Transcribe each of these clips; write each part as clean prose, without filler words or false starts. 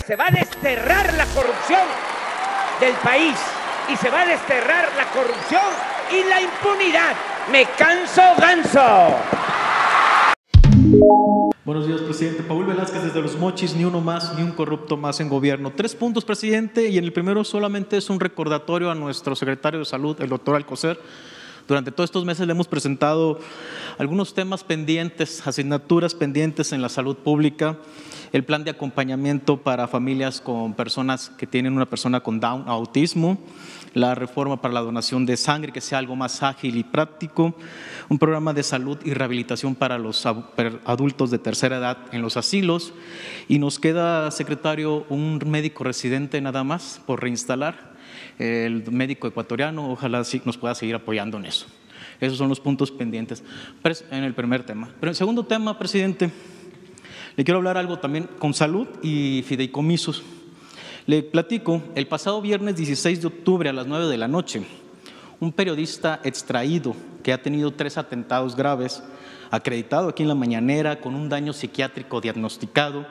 Se va a desterrar la corrupción del país y se va a desterrar la corrupción y la impunidad. ¡Me canso ganso! Buenos días, presidente. Paul Velázquez desde Los Mochis, ni uno más, ni un corrupto más en gobierno. 3 puntos, presidente, y en el primero solamente es un recordatorio a nuestro secretario de Salud, el doctor Alcocer. Durante todos estos meses le hemos presentado algunos temas pendientes, asignaturas pendientes en la salud pública, el plan de acompañamiento para familias con personas que tienen una persona con Down, autismo, la reforma para la donación de sangre, que sea algo más ágil y práctico, un programa de salud y rehabilitación para los adultos de tercera edad en los asilos, y nos queda, secretario, un médico residente nada más por reinstalar, el médico ecuatoriano. Ojalá sí nos pueda seguir apoyando en eso. Esos son los puntos pendientes en el primer tema. Pero en el segundo tema, presidente, le quiero hablar algo también con salud y fideicomisos. Le platico, el pasado viernes 16 de octubre a las 9 de la noche, un periodista extraído que ha tenido 3 atentados graves, acreditado aquí en la mañanera, con un daño psiquiátrico diagnosticado,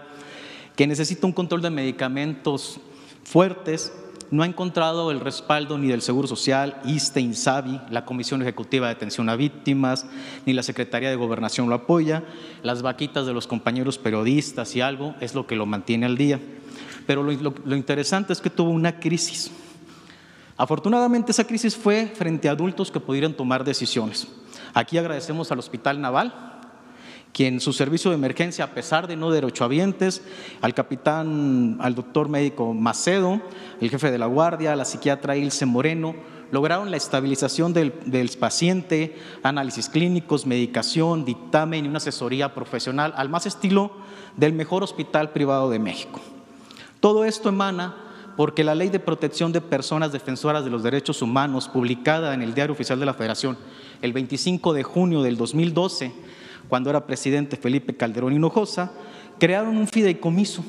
que necesita un control de medicamentos fuertes, no ha encontrado el respaldo ni del Seguro Social, ISSSTE, INSABI, la Comisión Ejecutiva de Atención a Víctimas, ni la Secretaría de Gobernación lo apoya. Las vaquitas de los compañeros periodistas y algo es lo que lo mantiene al día. Pero lo interesante es que tuvo una crisis. Afortunadamente esa crisis fue frente a adultos que pudieran tomar decisiones. Aquí agradecemos al Hospital Naval, quien su servicio de emergencia, a pesar de no derechohabientes, al capitán, al doctor médico Macedo, el jefe de la guardia, la psiquiatra Ilse Moreno, lograron la estabilización del paciente, análisis clínicos, medicación, dictamen y una asesoría profesional al más estilo del mejor hospital privado de México. Todo esto emana porque la Ley de Protección de Personas Defensoras de los Derechos Humanos, publicada en el Diario Oficial de la Federación el 25 de junio del 2012, cuando era presidente Felipe Calderón Hinojosa, crearon un fideicomiso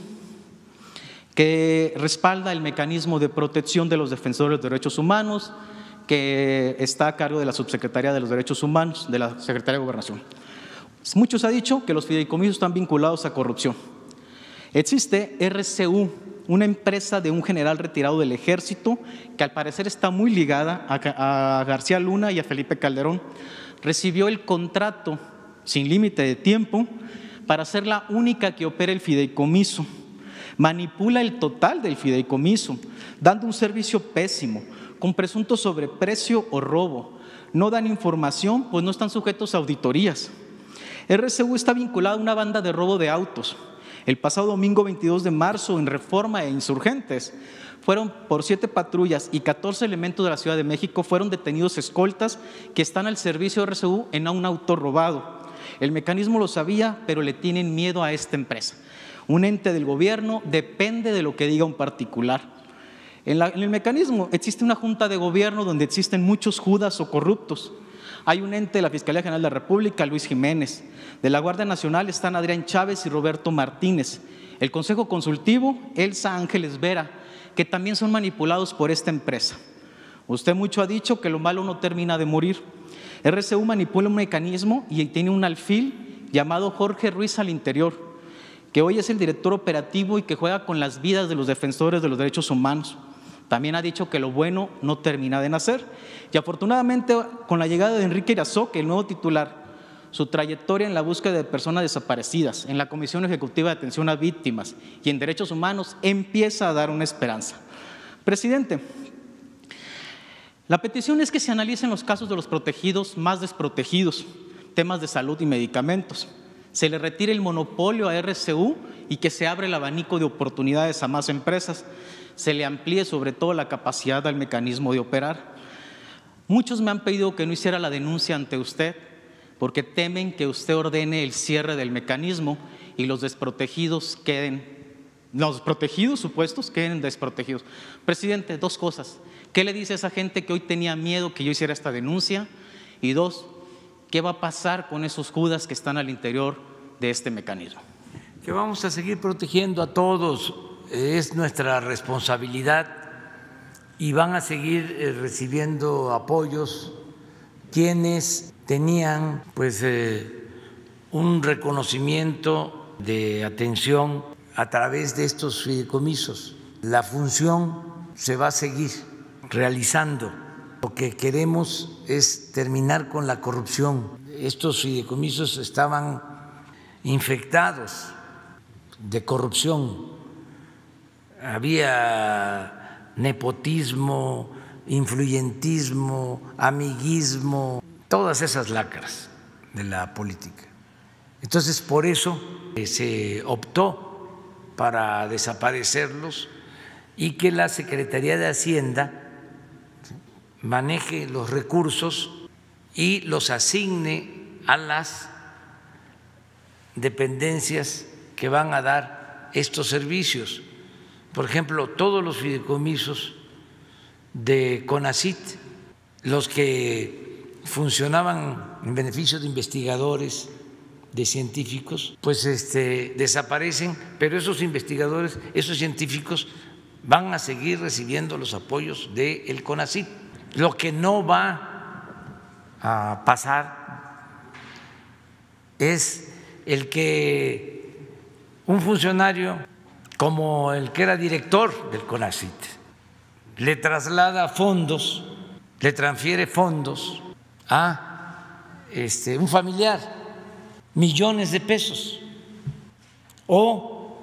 que respalda el mecanismo de protección de los defensores de derechos humanos, que está a cargo de la Subsecretaría de los Derechos Humanos, de la Secretaría de Gobernación. Muchos han dicho que los fideicomisos están vinculados a corrupción. Existe RCU, una empresa de un general retirado del Ejército, que al parecer está muy ligada a García Luna y a Felipe Calderón. Recibió el contrato sin límite de tiempo para ser la única que opera el fideicomiso. Manipula el total del fideicomiso, dando un servicio pésimo, con presunto sobreprecio o robo. No dan información, pues no están sujetos a auditorías. RCU está vinculado a una banda de robo de autos. El pasado domingo 22 de marzo, en Reforma e Insurgentes, fueron por 7 patrullas y 14 elementos de la Ciudad de México fueron detenidos escoltas que están al servicio de RCU en un auto robado. El mecanismo lo sabía, pero le tienen miedo a esta empresa. Un ente del gobierno depende de lo que diga un particular. En el mecanismo existe una junta de gobierno donde existen muchos judas o corruptos. Hay un ente de la Fiscalía General de la República, Luis Jiménez. De la Guardia Nacional están Adrián Chávez y Roberto Martínez. El Consejo Consultivo, Elsa Ángeles Vera, que también son manipulados por esta empresa. Usted mucho ha dicho que lo malo no termina de morir. RCU manipula un mecanismo y tiene un alfil llamado Jorge Ruiz al interior, que hoy es el director operativo y que juega con las vidas de los defensores de los derechos humanos. También ha dicho que lo bueno no termina de nacer. Y afortunadamente, con la llegada de Enrique Irazoque, el nuevo titular, su trayectoria en la búsqueda de personas desaparecidas, en la Comisión Ejecutiva de Atención a Víctimas y en Derechos Humanos, empieza a dar una esperanza. Presidente, la petición es que se analicen los casos de los protegidos más desprotegidos, temas de salud y medicamentos. Se le retire el monopolio a RCU y que se abra el abanico de oportunidades a más empresas. Se le amplíe sobre todo la capacidad al mecanismo de operar. Muchos me han pedido que no hiciera la denuncia ante usted porque temen que usted ordene el cierre del mecanismo y los desprotegidos los protegidos supuestos queden desprotegidos. Presidente, 2 cosas. ¿Qué le dice a esa gente que hoy tenía miedo que yo hiciera esta denuncia? Y 2, ¿qué va a pasar con esos judas que están al interior de este mecanismo? Que vamos a seguir protegiendo a todos, es nuestra responsabilidad, y van a seguir recibiendo apoyos quienes tenían un reconocimiento de atención a través de estos fideicomisos. La función se va a seguir realizando. Lo que queremos es terminar con la corrupción. Estos fideicomisos estaban infectados de corrupción. Había nepotismo, influyentismo, amiguismo, todas esas lacras de la política. Entonces, por eso se optó para desaparecerlos y que la Secretaría de Hacienda maneje los recursos y los asigne a las dependencias que van a dar estos servicios. Por ejemplo, todos los fideicomisos de CONACYT, los que funcionaban en beneficio de investigadores, de científicos, pues desaparecen, pero esos investigadores, esos científicos van a seguir recibiendo los apoyos del CONACYT. Lo que no va a pasar es el que un funcionario como el que era director del CONACYT le traslada fondos, le transfiere fondos a un familiar, millones de pesos, o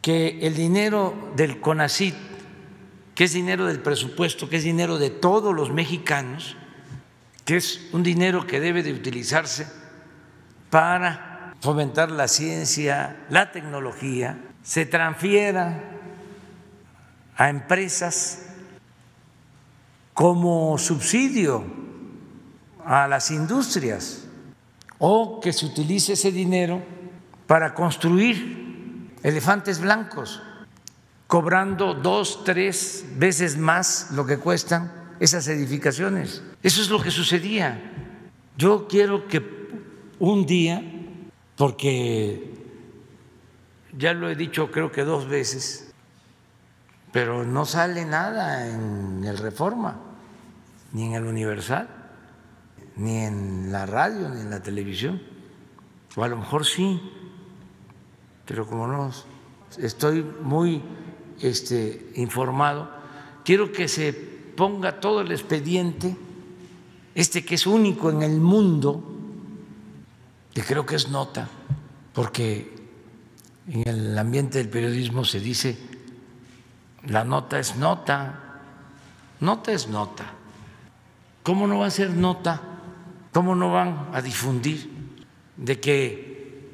que el dinero del CONACYT, que es dinero del presupuesto, que es dinero de todos los mexicanos, que es un dinero que debe de utilizarse para fomentar la ciencia, la tecnología, se transfiera a empresas como subsidio a las industrias, o que se utilice ese dinero para construir elefantes blancos, cobrando 2, 3 veces más lo que cuestan esas edificaciones. Eso es lo que sucedía. Yo quiero que un día, porque ya lo he dicho creo que 2 veces, pero no sale nada en el Reforma, ni en el Universal, ni en la radio, ni en la televisión, o a lo mejor sí, pero como no estoy muy informado, quiero que se ponga todo el expediente, que es único en el mundo, que creo que es nota, porque en el ambiente del periodismo se dice la nota es nota, nota es nota. ¿Cómo no va a ser nota? ¿Cómo no van a difundir de que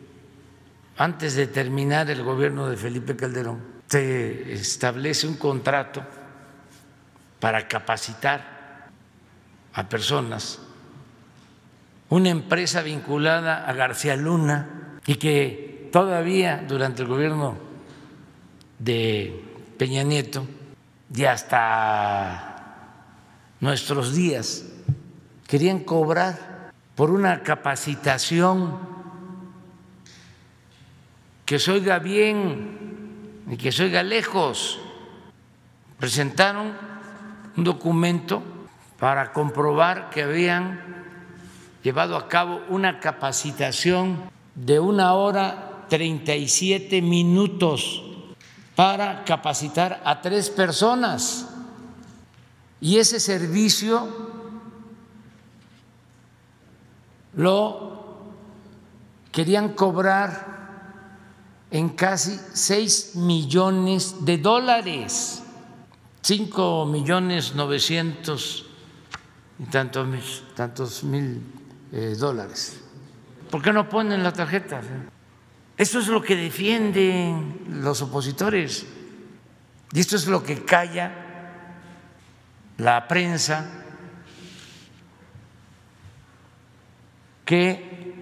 antes de terminar el gobierno de Felipe Calderón se establece un contrato para capacitar a personas, una empresa vinculada a García Luna, y que todavía durante el gobierno de Peña Nieto y hasta nuestros días querían cobrar por una capacitación que se oiga bien y que se oiga lejos? Presentaron un documento para comprobar que habían llevado a cabo una capacitación de 1 hora 37 minutos para capacitar a 3 personas, y ese servicio lo querían cobrar en casi 6 millones de dólares, 5.900.000 y tantos mil dólares. ¿Por qué no ponen la tarjeta? Eso es lo que defienden los opositores y esto es lo que calla la prensa, que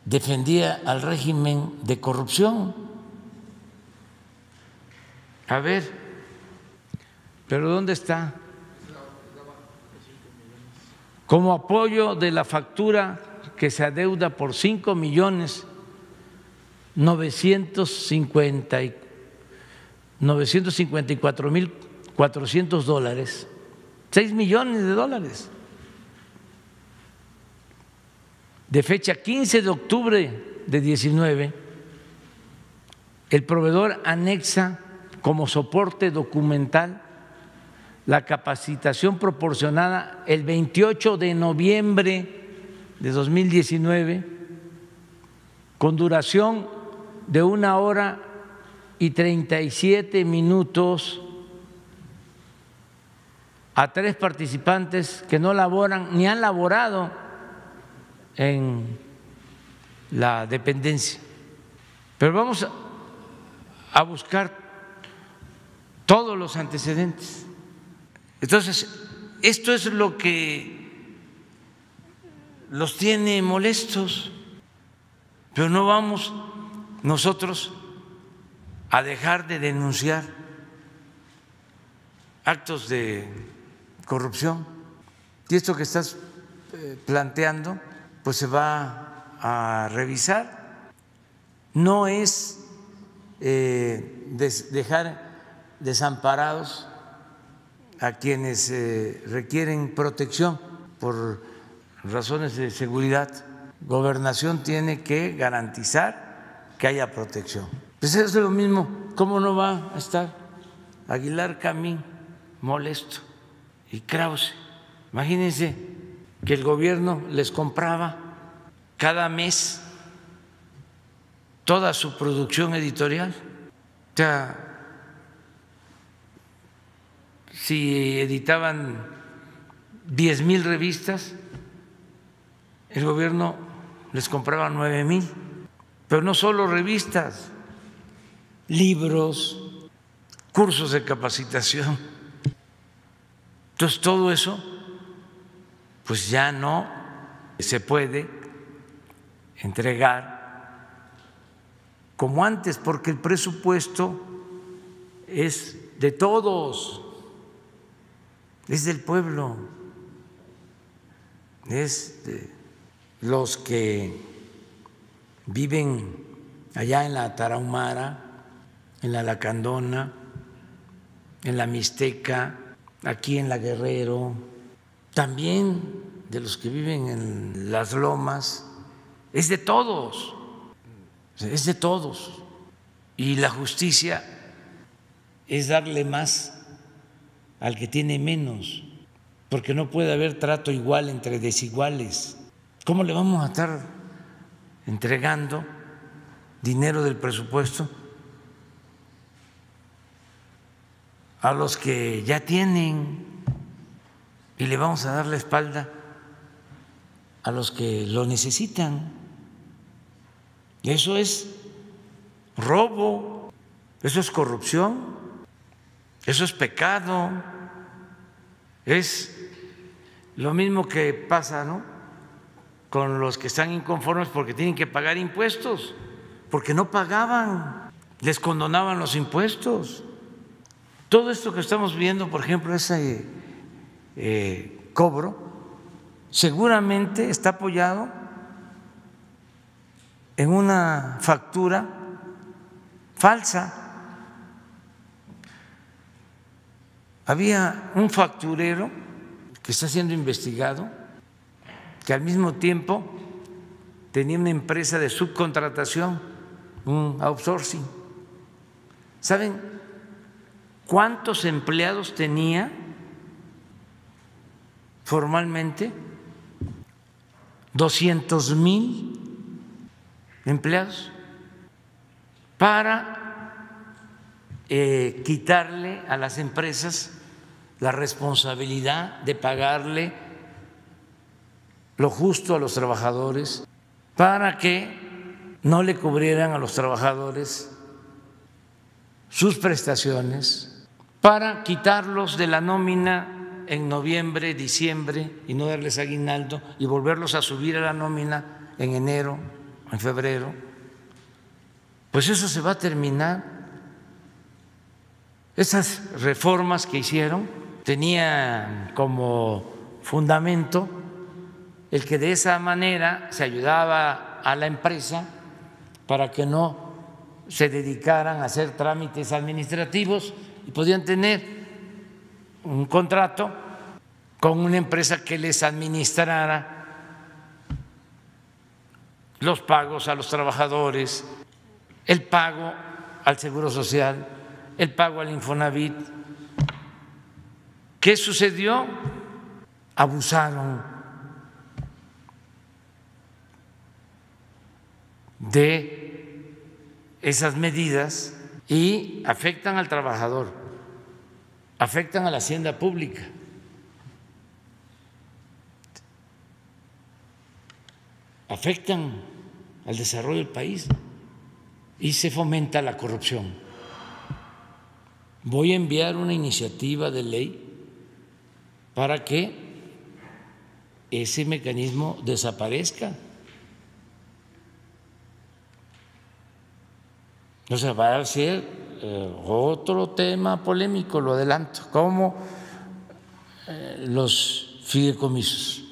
defendía al régimen de corrupción. A ver, pero ¿dónde está? Como apoyo de la factura que se adeuda por 5.954.400 dólares, 6 millones de dólares, de fecha 15 de octubre de 19, el proveedor anexa como soporte documental la capacitación proporcionada el 28 de noviembre de 2019 con duración de 1 hora y 37 minutos a 3 participantes que no laboran ni han laborado en la dependencia. Pero vamos a buscar todos los antecedentes. Entonces, esto es lo que los tiene molestos, pero no vamos nosotros a dejar de denunciar actos de corrupción. Y esto que estás planteando, pues se va a revisar. No es dejar desamparados a quienes requieren protección por razones de seguridad. Gobernación tiene que garantizar que haya protección. Pues es lo mismo, ¿cómo no va a estar Aguilar Camín molesto y Krause? Imagínense que el gobierno les compraba cada mes toda su producción editorial. O sea, si editaban 10,000 revistas, el gobierno les compraba 9,000, pero no solo revistas, libros, cursos de capacitación. Entonces todo eso pues ya no se puede entregar como antes, porque el presupuesto es de todos, es del pueblo, es de los que viven allá en la Tarahumara, en la Lacandona, en la Mixteca, aquí en la Guerrero, también de los que viven en las lomas, es de todos, es de todos. Y la justicia es darle más al que tiene menos, porque no puede haber trato igual entre desiguales. ¿Cómo le vamos a estar entregando dinero del presupuesto a los que ya tienen y le vamos a dar la espalda a los que lo necesitan? Eso es robo, eso es corrupción, eso es pecado, es lo mismo que pasa, ¿no?, con los que están inconformes porque tienen que pagar impuestos, porque no pagaban, les condonaban los impuestos. Todo esto que estamos viendo, por ejemplo, ese cobro, seguramente está apoyado en una factura falsa. Había un facturero que está siendo investigado que al mismo tiempo tenía una empresa de subcontratación, un outsourcing. ¿Saben cuántos empleados tenía formalmente? 200,000 empleados para quitarle a las empresas la responsabilidad de pagarle lo justo a los trabajadores, para que no le cubrieran a los trabajadores sus prestaciones, para quitarlos de la nómina en noviembre, diciembre y no darles aguinaldo y volverlos a subir a la nómina en enero, en febrero. Pues eso se va a terminar. Esas reformas que hicieron tenían como fundamento el que de esa manera se ayudaba a la empresa para que no se dedicaran a hacer trámites administrativos y podían tener un contrato con una empresa que les administrara los pagos a los trabajadores, el pago al Seguro Social, el pago al Infonavit. ¿Qué sucedió? Abusaron de esas medidas y afectan al trabajador, afectan a la hacienda pública. Afectan al desarrollo del país y se fomenta la corrupción. Voy a enviar una iniciativa de ley para que ese mecanismo desaparezca. O sea, va a ser otro tema polémico, lo adelanto, como los fideicomisos,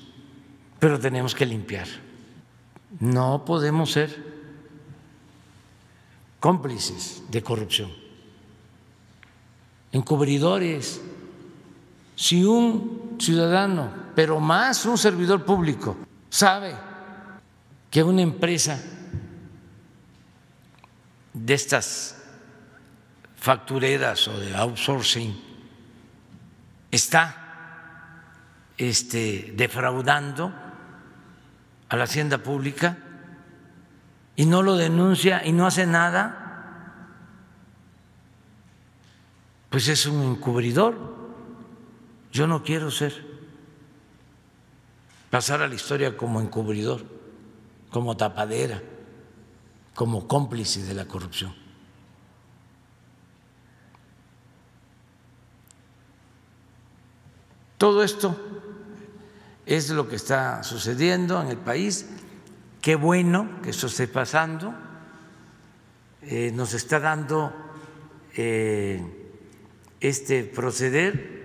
pero tenemos que limpiar. No podemos ser cómplices de corrupción, encubridores. Si un ciudadano, pero más un servidor público, sabe que una empresa de estas factureras o de outsourcing está defraudando a la hacienda pública y no lo denuncia y no hace nada, pues es un encubridor. Yo no quiero pasar a la historia como encubridor, como tapadera, como cómplice de la corrupción. Todo esto es lo que está sucediendo en el país. Qué bueno que esto esté pasando. Nos está dando este proceder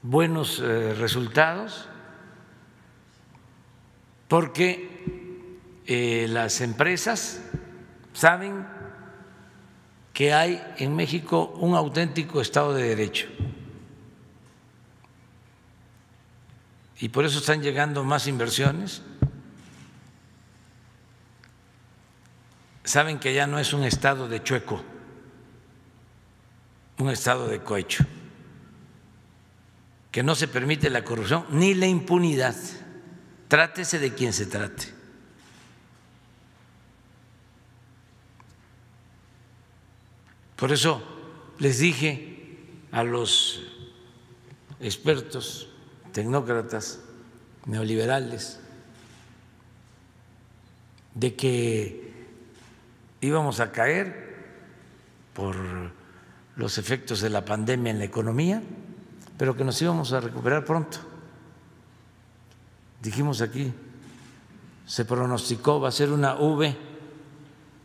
buenos resultados, porque las empresas saben que hay en México un auténtico Estado de Derecho. Y por eso están llegando más inversiones. Saben que ya no es un estado de chueco, un estado de cohecho, que no se permite la corrupción ni la impunidad, trátese de quien se trate. Por eso les dije a los expertos, tecnócratas, neoliberales, de que íbamos a caer por los efectos de la pandemia en la economía, pero que nos íbamos a recuperar pronto. Dijimos aquí, se pronosticó, va a ser una V,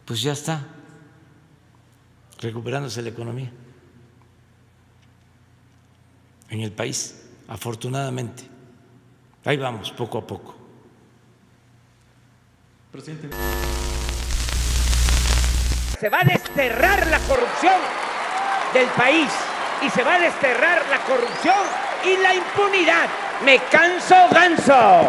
pues ya está recuperándose la economía en el país, afortunadamente. Ahí vamos, poco a poco. Presidente. Se va a desterrar la corrupción del país y se va a desterrar la corrupción y la impunidad. Me canso ganso.